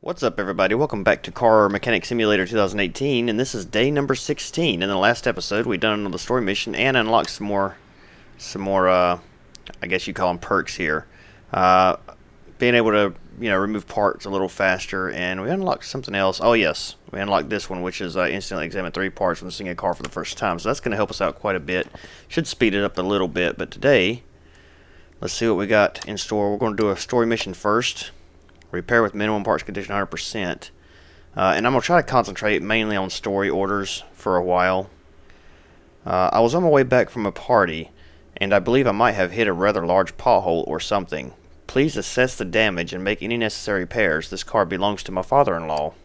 What's up, everybody? Welcome back to Car Mechanic Simulator 2018, and this is day number 16. In the last episode, we done another story mission and unlocked some more, I guess you call them perks here. Being able to, remove parts a little faster, and we unlocked something else. Oh yes, we unlocked this one, which is instantly examine 3 parts when seeing a car for the first time. So that's going to help us out quite a bit. Should speed it up a little bit, but today, let's see what we got in store. We're going to do a story mission first. Repair with minimum parts condition 100%. And I'm going to try to concentrate mainly on story orders for a while. I was on my way back from a party, and I believe I might have hit a rather large pothole or something. Please assess the damage and make any necessary repairs. This car belongs to my father-in-law.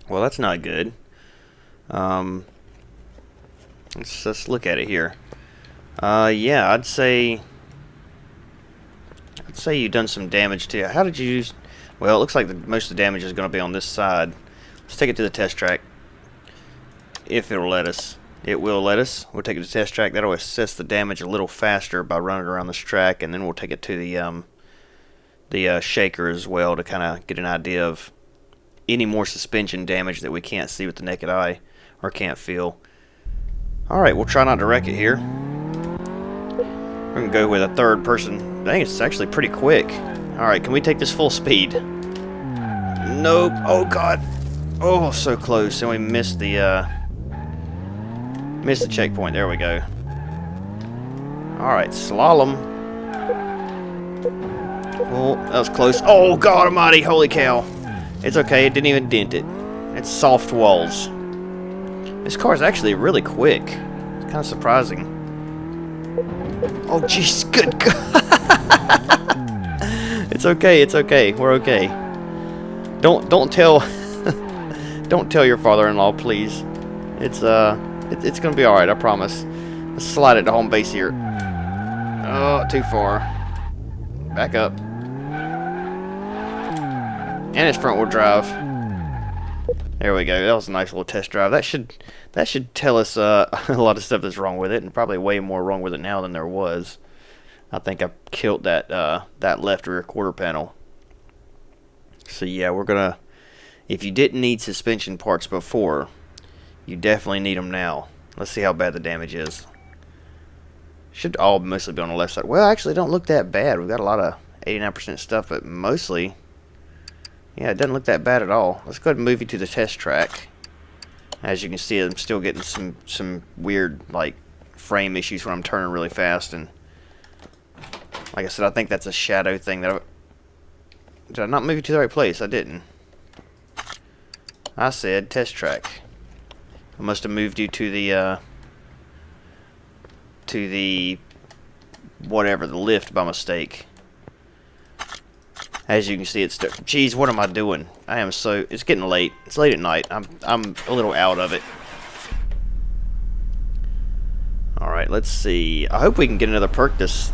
Well, that's not good. Let's look at it here. Yeah, I'd say you've done some damage to it. How did you use... Well, it looks like most of the damage is going to be on this side. Let's take it to the test track. If it'll let us. It will let us. We'll take it to the test track. That'll assess the damage a little faster by running around this track, and then we'll take it to the shaker as well to kind of get an idea of any more suspension damage that we can't see with the naked eye or can't feel. Alright, we'll try not to wreck it here. We're going to go with a third person. I think it's actually pretty quick. Alright, can we take this full speed? Nope. Oh, God. Oh, so close. And we missed the checkpoint. There we go. Alright, slalom. Oh, that was close. Oh, God almighty. Holy cow. It's okay. It didn't even dent it. It's soft walls. This car is actually really quick. It's kind of surprising. Oh, jeez, good God. It's okay, it's okay. We're okay. Don't tell don't tell your father-in-law, please. It's gonna be alright, I promise. Let's slide it to home base here. Oh, too far. Back up. And it's front-wheel drive. There we go. That was a nice little test drive. That should tell us a lot of stuff that's wrong with it, and probably way more wrong with it now than there was. I think I killed that left rear quarter panel. So yeah, we're gonna. If you didn't need suspension parts before, you definitely need them now. Let's see how bad the damage is. Should all mostly be on the left side. Well, actually, don't look that bad. We've got a lot of 89% stuff, but mostly. Yeah, it doesn't look that bad at all. Let's go ahead and move you to the test track. As you can see, I'm still getting some weird like frame issues when I'm turning really fast, and like I said, I think that's a shadow thing. Did I not move you to the right place? I didn't. I said test track. I must have moved you to the whatever, the lift by mistake. As you can see, it's... Jeez, what am I doing? I am so... It's getting late. It's late at night. I'm a little out of it. Alright, let's see. I hope we can get another perk this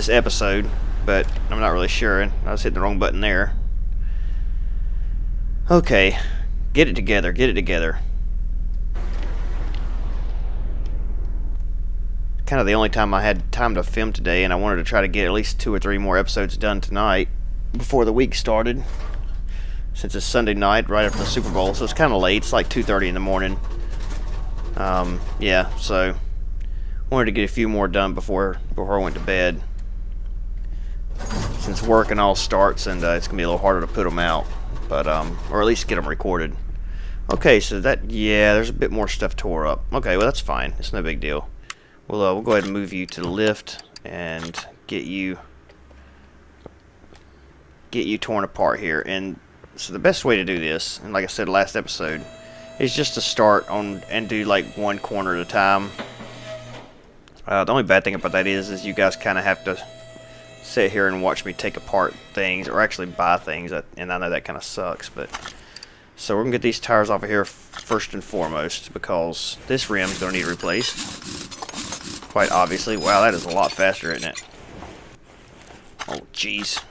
episode, but I'm not really sure. I was hitting the wrong button there. Okay. Get it together. Get it together. Kind of the only time I had time to film today, and I wanted to try to get at least 2 or 3 more episodes done tonight before the week started, since it's Sunday night right after the Super Bowl, so it's kind of late. It's like 2:30 in the morning. Yeah, so wanted to get a few more done before I went to bed, since work and all starts, and it's gonna be a little harder to put them out, but or at least get them recorded. Okay, so there's a bit more stuff tore up. Okay, well, that's fine. It's no big deal. We'll go ahead and move you to the lift and get you torn apart here. And so the best way to do this, and like I said last episode, is just to start on and do like one corner at a time. The only bad thing about that is you guys kind of have to sit here and watch me take apart things, or actually buy things, and I know that kind of sucks, but... So we're going to get these tires off of here first and foremost, because this rim's going to need replaced. Quite obviously. Wow, that is a lot faster, isn't it? Oh, jeez.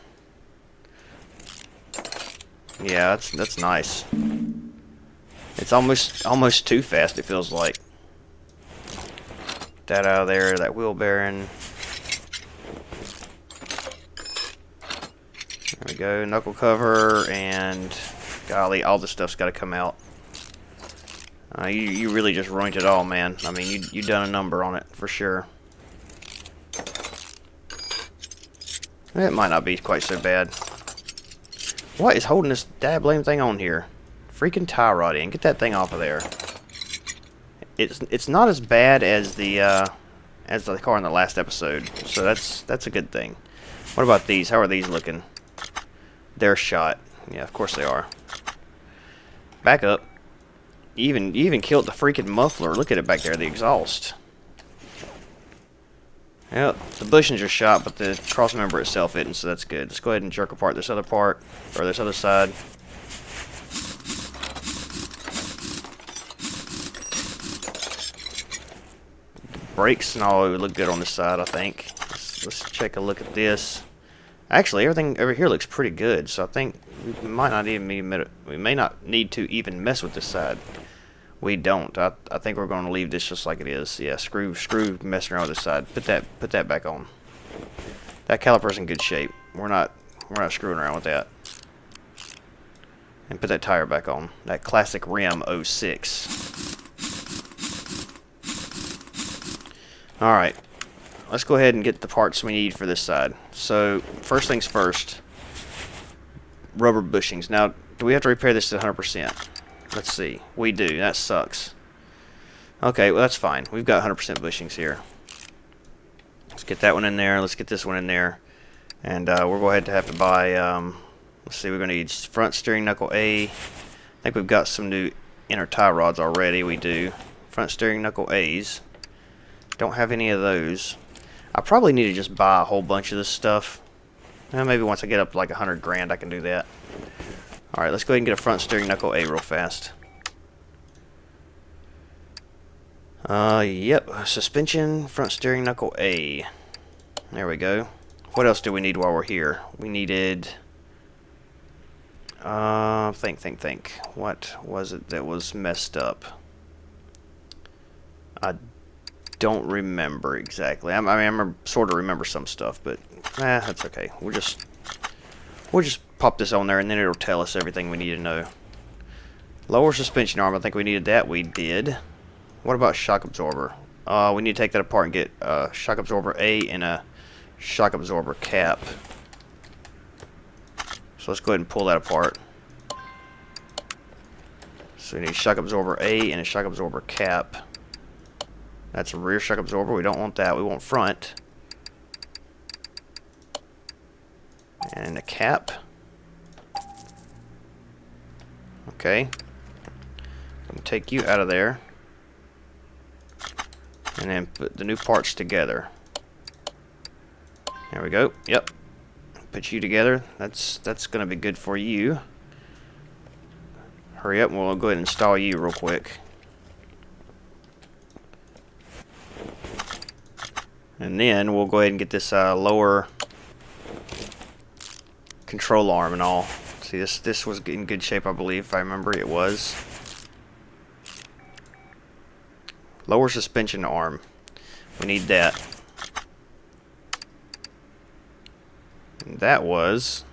Yeah, that's nice. It's almost too fast, it feels like. That out of there, that wheel bearing. we go. Knuckle cover, and golly, all this stuff's got to come out. You really just ruined it all, man. I mean, you done a number on it for sure. It might not be quite so bad. What is holding this dabbling thing on here? Freaking tie rod in. Get that thing off of there. It's not as bad as the car in the last episode, so that's a good thing. What about these? How are these looking? They're shot. Yeah, of course they are. Back up. You even killed the freaking muffler. Look at it back there, the exhaust. Yep, the bushings are shot, but the cross member itself isn't, so that's good. Let's go ahead and jerk apart this other part, or this other side. Brakes and all look good on this side, I think. Let's take a look at this. Actually, everything over here looks pretty good, so I think we might not even we may not need to even mess with this side. We don't. I think we're going to leave this just like it is. Yeah, screw messing around with this side. Put that back on. That caliper's in good shape. We're not screwing around with that. And put that tire back on. That classic rim 06. Alright, let's go ahead and get the parts we need for this side. So, first things first, rubber bushings. Now, do we have to repair this to 100%? Let's see. We do. That sucks. Okay, well that's fine. We've got 100% bushings here. Let's get that one in there. Let's get this one in there. And we're going to have to buy, let's see, we're going to need front steering knuckle A. I think we've got some new inner tie rods already. We do. Front steering knuckle A's. Don't have any of those. I probably need to just buy a whole bunch of this stuff. Maybe once I get up to like 100 grand I can do that. Alright, let's go ahead and get a front steering knuckle A real fast. Yep, suspension, front steering knuckle A. There we go. What else do we need while we're here? We needed... think. What was it that was messed up? I don't remember exactly. I mean, I sort of remember some stuff, but that's okay. We'll just pop this on there, and then it'll tell us everything we need to know. Lower suspension arm. I think we needed that. We did. What about shock absorber? We need to take that apart and get a shock absorber A and a shock absorber cap. So let's go ahead and pull that apart. So we need a shock absorber A and a shock absorber cap. That's a rear shock absorber. We don't want that. We want front. And a cap. Okay. I'm going to take you out of there. And then put the new parts together. There we go. Yep. Put you together. That's going to be good for you. Hurry up and we'll go ahead and install you real quick. And then we'll go ahead and get this lower control arm and all. See, this was in good shape, I believe. If I remember, it was. Lower suspension arm. We need that. And that was...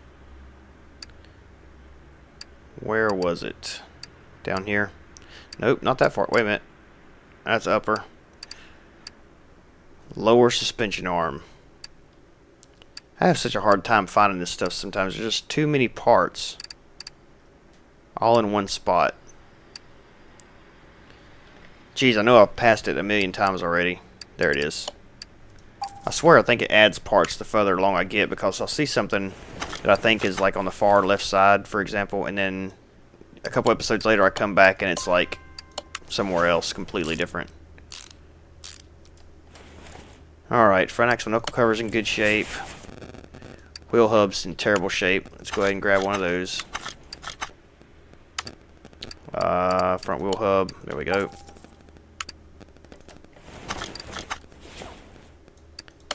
Where was it? Down here? Nope, not that far. Wait a minute. That's upper. Lower suspension arm. I have such a hard time finding this stuff sometimes. There's just too many parts all in one spot. Geez, I know I've passed it a million times already. There it is. I swear I think it adds parts the further along I get, because I'll see something that I think is like on the far left side, for example, and then a couple episodes later I come back and it's like somewhere else completely different. Alright, front axle knuckle cover's in good shape. Wheel hub's in terrible shape. Let's go ahead and grab one of those. Front wheel hub. There we go.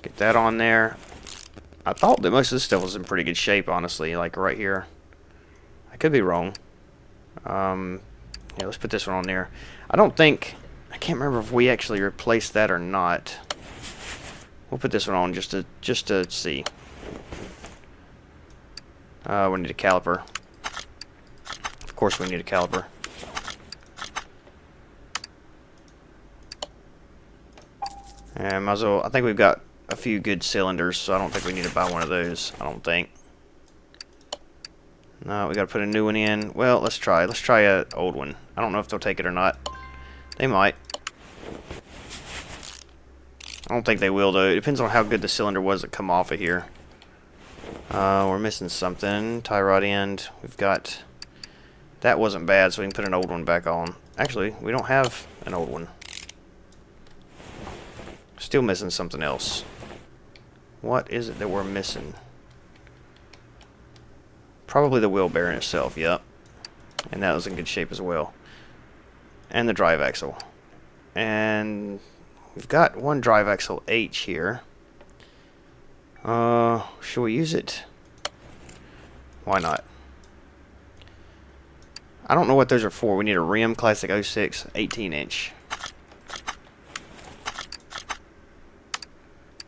Get that on there. I thought that most of this stuff was in pretty good shape, honestly. Like right here. I could be wrong. Yeah, let's put this one on there. I can't remember if we actually replaced that or not. We'll put this one on just to see. We need a caliper. Of course we need a caliper. And might as well, I think we've got a few good cylinders, so I don't think we need to buy one of those. I don't think. No, we gotta put a new one in. Well, let's try. Let's try an old one. I don't know if they'll take it or not. They might. I don't think they will, though. It depends on how good the cylinder was that come off of here. We're missing something. Tie rod end. We've got... That wasn't bad, so we can put an old one back on. Actually, we don't have an old one. Still missing something else. What is it that we're missing? Probably the wheel bearing itself, yep. And that was in good shape as well. And the drive axle. And we've got one drive axle H here. Should we use it? Why not? I don't know what those are for. We need a rim, Classic 06, 18-inch.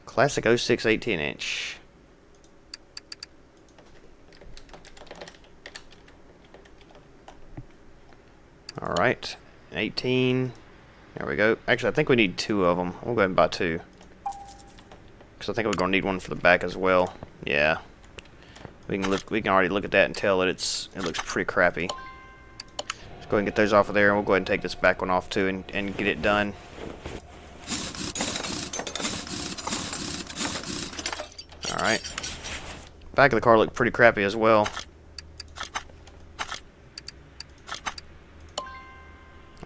Classic 06, 18-inch. Alright, 18. There we go. Actually, I think we need two of them. We'll go ahead and buy two. Because I think we're going to need one for the back as well. Yeah. We can already look at that and tell that it looks pretty crappy. Let's go ahead and get those off of there, and we'll go ahead and take this back one off too and get it done. Alright. Back of the car looked pretty crappy as well.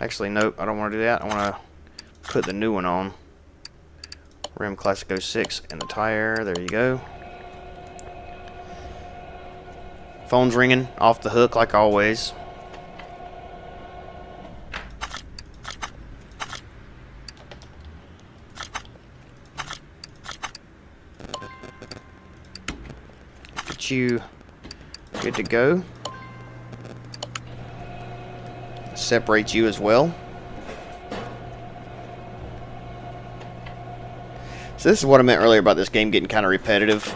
Actually, nope, I don't want to do that. I want to put the new one on. Rim Classic 06 and the tire. There you go. Phone's ringing off the hook like always. Get you good to go. Separate you as well. So this is what I meant earlier about this game getting kind of repetitive.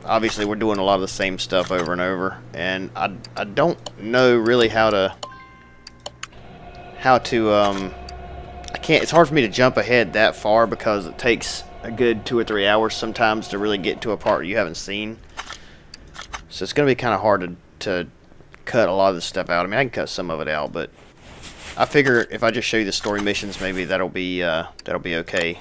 Obviously we're doing a lot of the same stuff over and over, and I don't know really how to I can't, it's hard for me to jump ahead that far because it takes a good 2 or 3 hours sometimes to really get to a part you haven't seen. So it's going to be kind of hard to cut a lot of this stuff out. I mean, I can cut some of it out, but I figure if I just show you the story missions, maybe that'll be okay.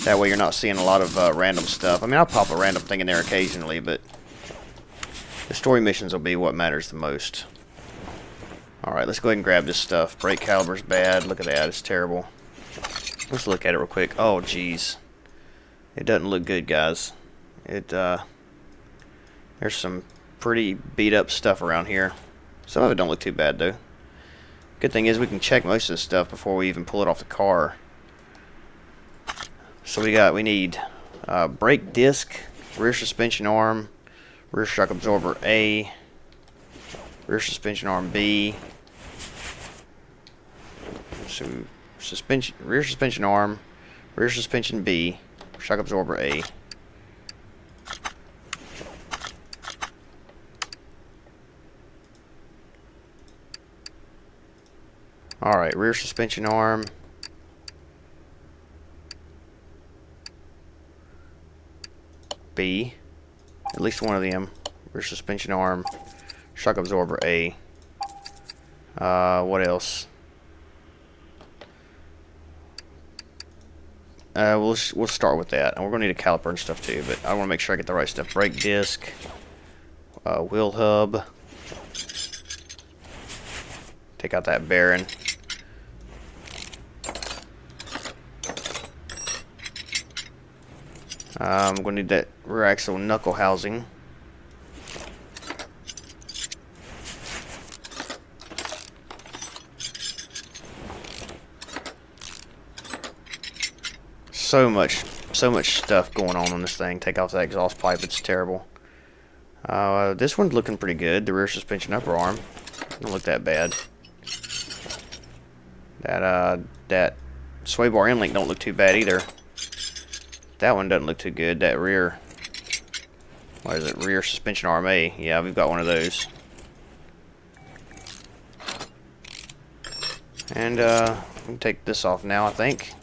That way you're not seeing a lot of random stuff. I mean, I'll pop a random thing in there occasionally, but the story missions will be what matters the most. Alright, let's go ahead and grab this stuff. Brake caliber's bad. Look at that. It's terrible. Let's look at it real quick. Oh, jeez. It doesn't look good, guys. There's some pretty beat up stuff around here. Some of it don't look too bad, though. Good thing is we can check most of this stuff before we even pull it off the car. So we need brake disc, rear suspension arm, rear shock absorber A, rear suspension arm B, rear suspension arm, rear suspension B, shock absorber A. Alright, rear suspension arm. B. At least one of them. Rear suspension arm. Shock absorber A. What else? We'll start with that. And we're going to need a caliper and stuff too, but I want to make sure I get the right stuff. Brake disc. Wheel hub. Take out that bearing. I'm going to need that rear axle knuckle housing. So much stuff going on this thing. Take off that exhaust pipe, it's terrible. This one's looking pretty good. The rear suspension upper arm doesn't look that bad. That sway bar end link don't look too bad either. That one doesn't look too good. That rear What is it? Rear suspension arm A. Yeah, we've got one of those. And we can take this off now, I think.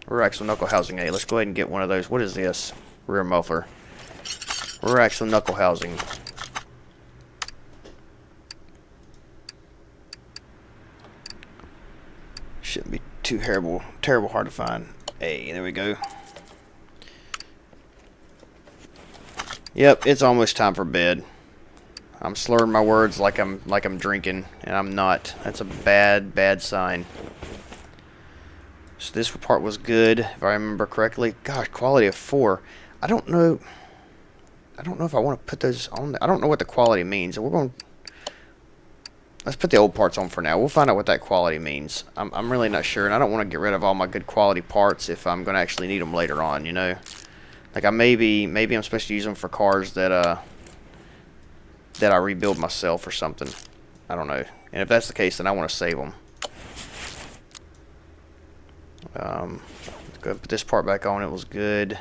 Rear axle knuckle housing A. Let's go ahead and get one of those. What is this? Rear muffler. Rear axle knuckle housing. Shouldn't be too terrible hard to find. A. There we go. Yep, it's almost time for bed. I'm slurring my words like I'm drinking, and I'm not. That's a bad sign. So this part was good, if I remember correctly. Gosh, quality of 4. I don't know if I want to put those on. I don't know what the quality means. Let's put the old parts on for now. We'll find out what that quality means. I'm really not sure, and I don't want to get rid of all my good quality parts if I'm going to actually need them later on, you know. Like maybe I'm supposed to use them for cars that I rebuild myself or something. I don't know. And if that's the case, then I want to save them. Let's go put this part back on. It was good.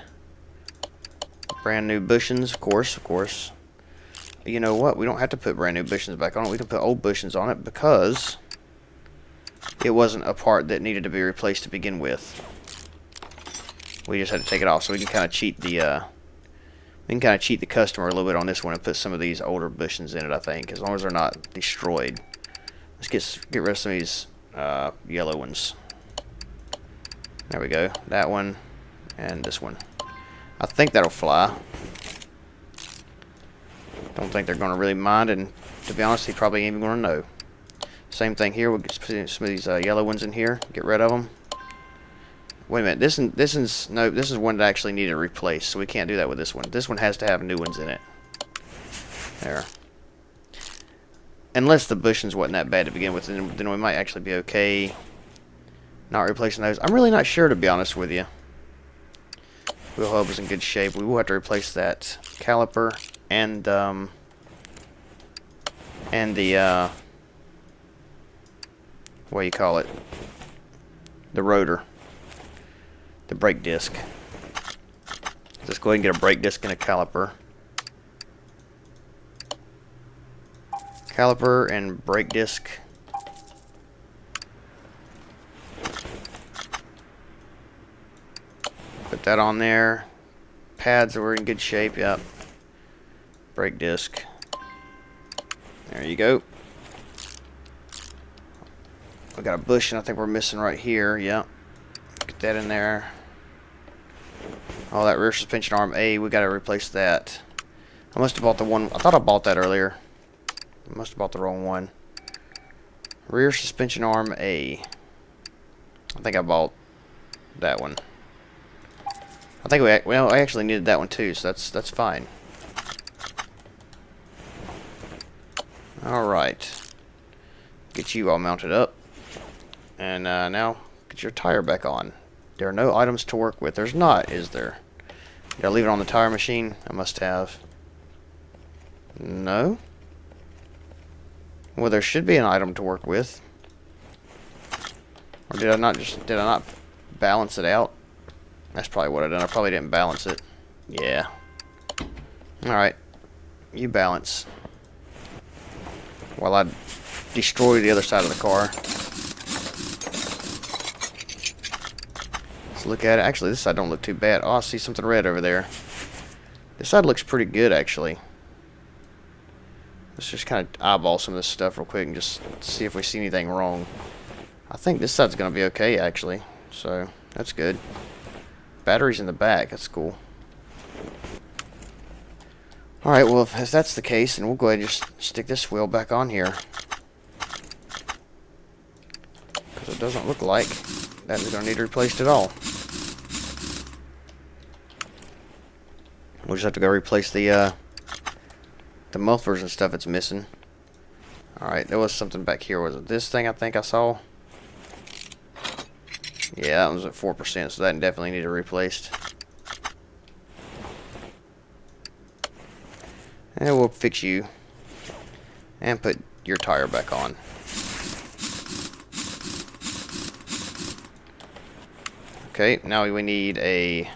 Brand new bushings, of course. You know what? We don't have to put brand new bushings back on it. We can put old bushings on it because it wasn't a part that needed to be replaced to begin with. We just had to take it off, so we can kind of cheat the customer a little bit on this one and put some of these older bushings in it. I think, as long as they're not destroyed. Let's get rid of some of these yellow ones. There we go. That one and this one. I think that'll fly. Don't think they're going to really mind, and to be honest, he probably ain't even going to know. Same thing here. We'll get some of these yellow ones in here. Get rid of them. Wait a minute. This is one that actually needed replaced, so we can't do that with this one. This one has to have new ones in it. There. Unless the bushings wasn't that bad to begin with, then we might actually be okay not replacing those. I'm really not sure, to be honest with you. Wheel hub is in good shape. We will have to replace that caliper and the what do you call it? The rotor. The brake disc. Let's go ahead and get a brake disc and a caliper. Caliper and brake disc. Put that on there. Pads are in good shape, yep. Brake disc. There you go. We got a bushing I think we're missing right here, yep. Get that in there. Oh, that rear suspension arm A, we gotta replace that. I must have bought the one, I thought I bought that earlier. I must have bought the wrong one. Rear suspension arm A. I think I bought that one. I think I actually needed that one too, so that's fine. Alright. Get you all mounted up. And now, get your tire back on. There are no items to work with. There's not, is there? Did I leave it on the tire machine? I must have. No? Well, there should be an item to work with. Or did I not balance it out? That's probably what I done. I probably didn't balance it. Yeah. Alright. You balance. While I destroy the other side of the car. Let's look at it. Actually, this side don't look too bad. Oh, I see something red over there. This side looks pretty good, actually. Let's just kind of eyeball some of this stuff real quick and just see if we see anything wrong. I think this side's going to be okay, actually. So, that's good. Batteries in the back. That's cool. Alright, well, if that's the case, then we'll go ahead and just stick this wheel back on here. Because it doesn't look like that is going to need replaced at all. We'll just have to go replace the mufflers and stuff it's missing. Alright, there was something back here. Was it this thing I think I saw? Yeah, that was at 4%, so that definitely needed replaced. And we'll fix you. And put your tire back on. Okay, now we need a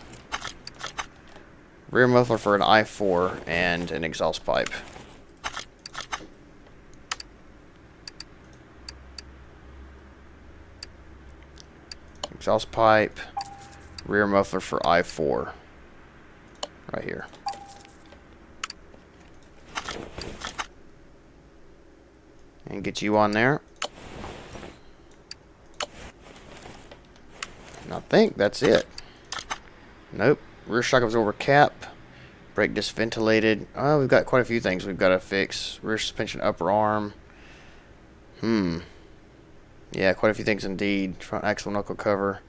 Rear muffler for an i4 and an exhaust pipe. Exhaust pipe, rear muffler for i4. Right here. And get you on there. And I think that's it. Nope. Rear shock absorber cap. Brake disc ventilated. Oh, we've got quite a few things we've got to fix. Rear suspension upper arm. Yeah, quite a few things indeed. Front axle knuckle cover.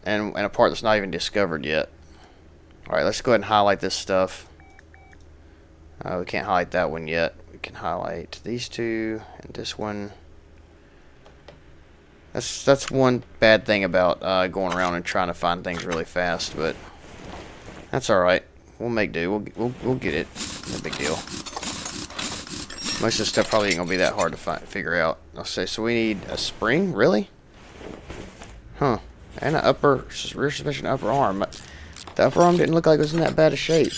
And a part that's not even discovered yet. Alright, let's go ahead and highlight this stuff. We can't highlight that one yet. We can highlight these two and this one. That's one bad thing about going around and trying to find things really fast, but that's alright. We'll make do. We'll get it. No big deal. Most of the stuff probably ain't gonna be that hard to figure out. I'll say, so we need a spring? Really? Huh. And an rear suspension upper arm. The upper arm didn't look like it was in that bad a shape.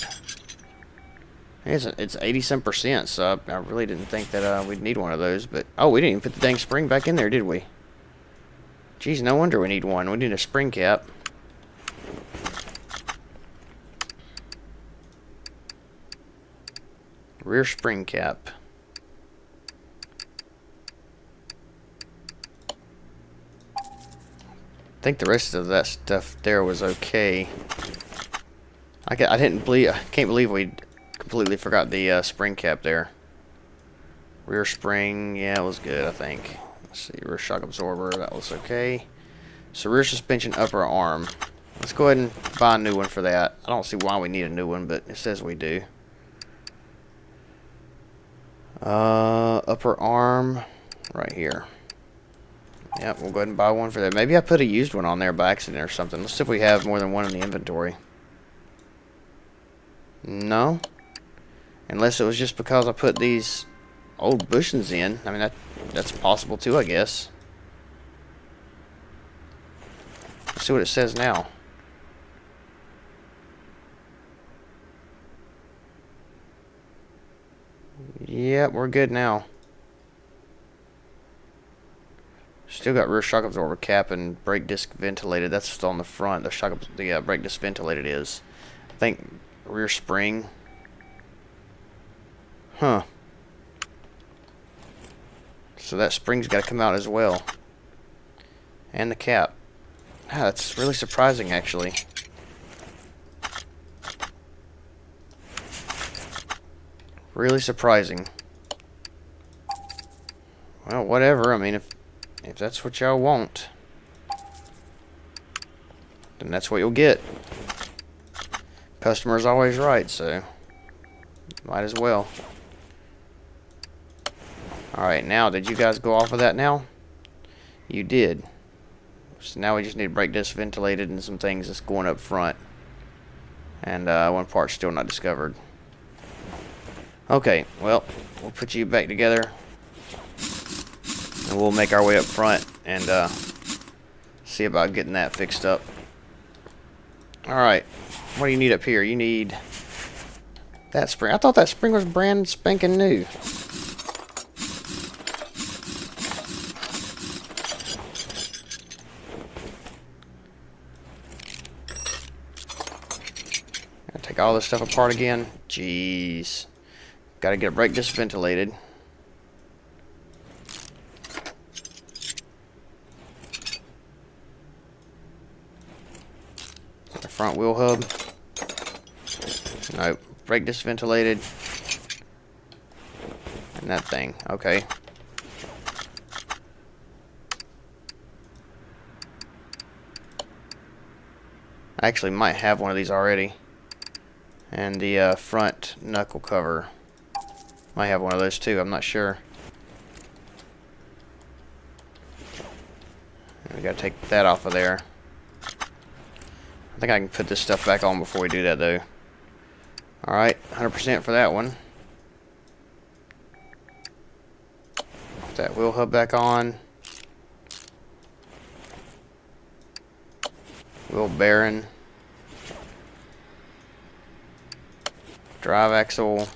It's 80-some%, so I really didn't think that we'd need one of those. But oh, we didn't even put the dang spring back in there, did we? Geez, no wonder we need one. We need a spring cap. Rear spring cap. I think the rest of that stuff there was okay. I can't believe we completely forgot the spring cap there. Rear spring, yeah, it was good, I think. Let's see, rear shock absorber, that was okay. So rear suspension upper arm. Let's go ahead and buy a new one for that. I don't see why we need a new one, but it says we do. Upper arm, right here. Yep, we'll go ahead and buy one for that. Maybe I put a used one on there by accident or something. Let's see if we have more than one in the inventory. No. Unless it was just because I put these old bushings in. I mean, that's possible too, I guess. Let's see what it says now. Yep, we're good now. Still got rear shock absorber cap and brake disc ventilated. That's still on the front. The brake disc ventilated is. I think rear spring. Huh. So that spring's got to come out as well. And the cap. Ah, that's really surprising, actually. Really surprising. Well, whatever. I mean, if that's what y'all want, then that's what you'll get. Customer's always right, so might as well. Alright, now, did you guys go off of that now? You did. So now we just need brake disc ventilated and some things that's going up front. And one part's still not discovered. Okay, well, we'll put you back together. And we'll make our way up front and see about getting that fixed up. Alright, what do you need up here? You need that spring. I thought that spring was brand spanking new. Gotta take all this stuff apart again. Jeez. Gotta get a brake disc ventilated. Front wheel hub. Nope. Brake disc ventilated. And that thing. Okay. I actually might have one of these already. And the front knuckle cover. Might have one of those too. I'm not sure. We gotta take that off of there. I think I can put this stuff back on before we do that, though. Alright, 100% for that one. Put that wheel hub back on. Wheel bearing. Drive axle.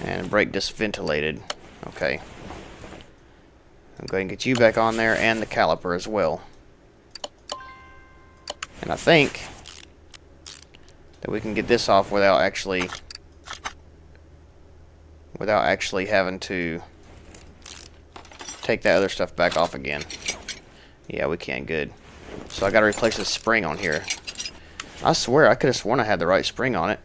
And brake disc ventilated. Okay. I'm going to get you back on there and the caliper as well. And I think that we can get this off without actually having to take that other stuff back off again. Yeah, we can. Good. So I got to replace this spring on here. I swear I could have sworn I had the right spring on it.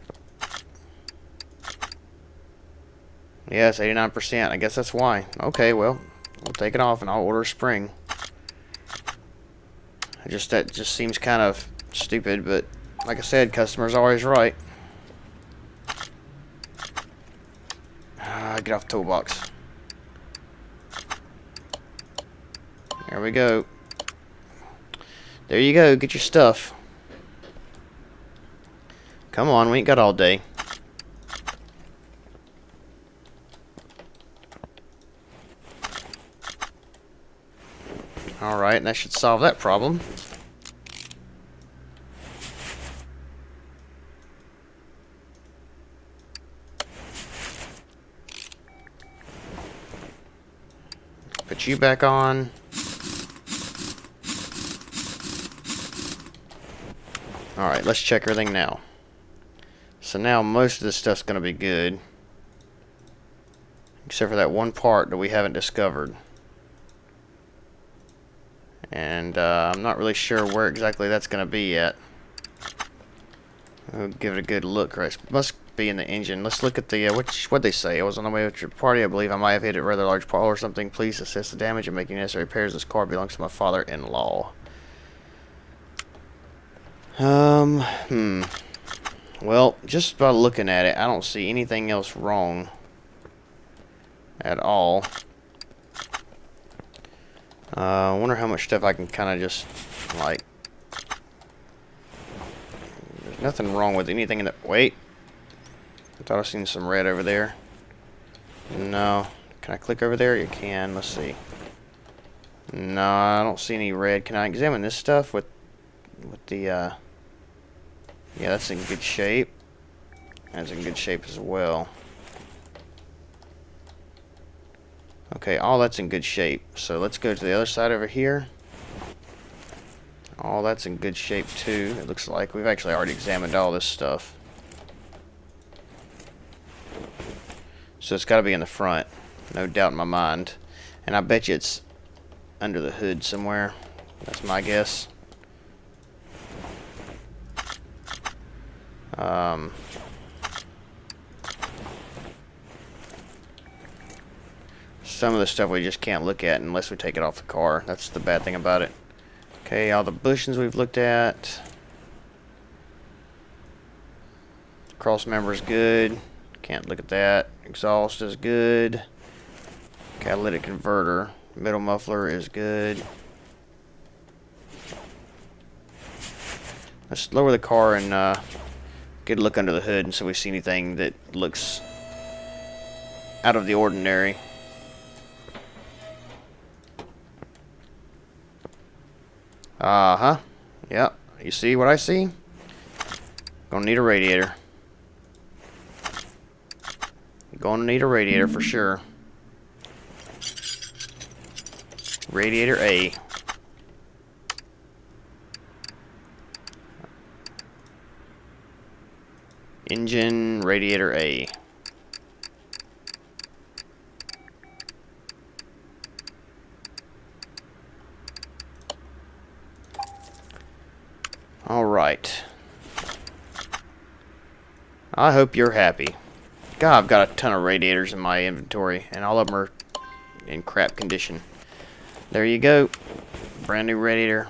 Yes, 89%. I guess that's why. Okay, well, I'll take it off and I'll order a spring. That just seems kind of stupid, but like I said, customer's always right. Get off the toolbox. There we go. There you go. Get your stuff. Come on, we ain't got all day. Alright, that should solve that problem. Put you back on. Alright, let's check everything now. So now most of this stuff's going to be good. Except for that one part that we haven't discovered. And I'm not really sure where exactly that's going to be yet. We'll give it a good look. Right, it must be in the engine. Let's look at the what'd they say? I was on the way with your party. I believe I might have hit a rather large pole or something. Please assess the damage and make any necessary repairs. This car belongs to my father-in-law. Well, just by looking at it, I don't see anything else wrong at all. I wonder how much stuff I can kind of just, like... There's nothing wrong with anything in the... Wait. I thought I seen some red over there. No. Can I click over there? You can. Let's see. No, I don't see any red. Can I examine this stuff with the, Yeah, that's in good shape. That's in good shape as well. Okay, all that's in good shape. So let's go to the other side over here. All that's in good shape too. It looks like we've actually already examined all this stuff. So it's got to be in the front. No doubt in my mind. And I bet you it's under the hood somewhere. That's my guess. Some of the stuff we just can't look at unless we take it off the car. That's the bad thing about it. Okay, all the bushings we've looked at. Cross member is good. Can't look at that. Exhaust is good. Catalytic converter. Middle muffler is good. Let's lower the car and get a look under the hood and see if we see anything that looks out of the ordinary. Uh-huh. Yep. You see what I see? Gonna need a radiator. Gonna need a radiator for sure. Radiator A. Engine, radiator A. Alright. I hope you're happy. God, I've got a ton of radiators in my inventory, and all of them are in crap condition. There you go. Brand new radiator.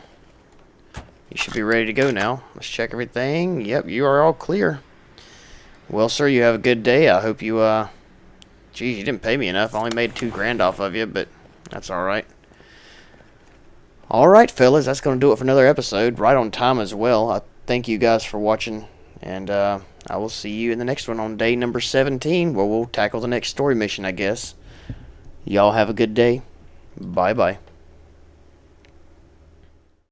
You should be ready to go now. Let's check everything. Yep, you are all clear. Well, sir, you have a good day. I hope you, geez, you didn't pay me enough. I only made $2,000 off of you, but that's alright. Alright, fellas, that's going to do it for another episode. Right on time as well. I thank you guys for watching, and I will see you in the next one on day number 17, where we'll tackle the next story mission, I guess. Y'all have a good day. Bye-bye.